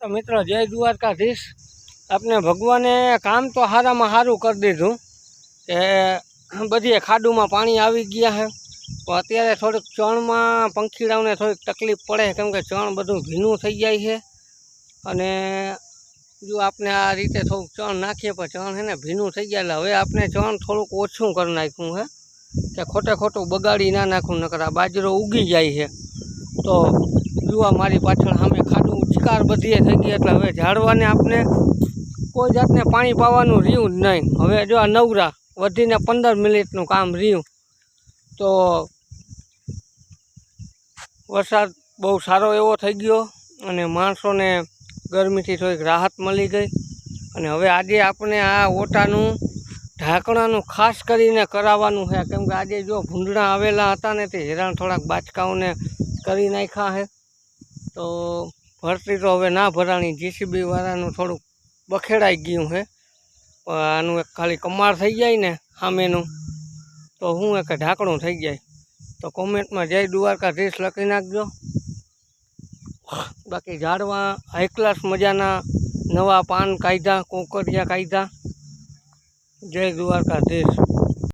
તો મિત્રો જય દ્વારકાધીશ। આપણે ભગવાને કામ તો સારામાં સારું કરી દીધું કે બધી ખાડુમાં પાણી આવી ગયા છે। તો અત્યારે થોડીક ચણમાં પંખીડાઓને થોડીક તકલીફ પડે કેમ કે ચણ બધું ભીનું થઈ જાય છે। અને જો આપણે આ રીતે થોડુંક ચણ નાખીએ પણ ચણ છે ને ભીનું થઈ ગયા એટલે હવે આપણે ચણ થોડુંક ઓછું કરી નાખ્યું છે કે ખોટે ખોટું બગાડી ના નાખવું, નકર આ બાજરો ઉગી જાય છે। તો જોવા મારી પાછળ સામે ખાડું ચિકાર બધીએ થઈ ગઈ એટલે હવે ઝાડવાને આપણે કોઈ જાતને પાણી પાવાનું રહ્યું જ નહીં। હવે જો આ નવરા વધીને 15 મિનિટનું કામ રહ્યું। તો વરસાદ બહુ સારો એવો થઈ ગયો અને માણસોને ગરમીથી થોડીક રાહત મળી ગઈ। અને હવે આજે આપણે આ ઓટાનું ઢાંકણાનું ખાસ કરીને કરાવવાનું છે કેમ કે આજે જો ભૂંડણા આવેલા હતા ને તે હેરાન થોડાક બાચકાઓને કરી નાખ્યા છે। તો ભરતી તો હવે ના ભરાણી, જીસીબી વાળાનું થોડુંક બખેડાઈ ગયું છે। આનું એક ખાલી કમાળ થઈ જાય ને સામેનું તો શું એક ઢાંકણું થઈ જાય। તો કોમેન્ટમાં જય દ્વારકાધીશ લખી નાખજો। બાકી ઝાડવા હાઈ ક્લાસ મજાના નવા પાન કાઢ્યા, કોકરિયા કાઢ્યા। જય દ્વારકાધીશ।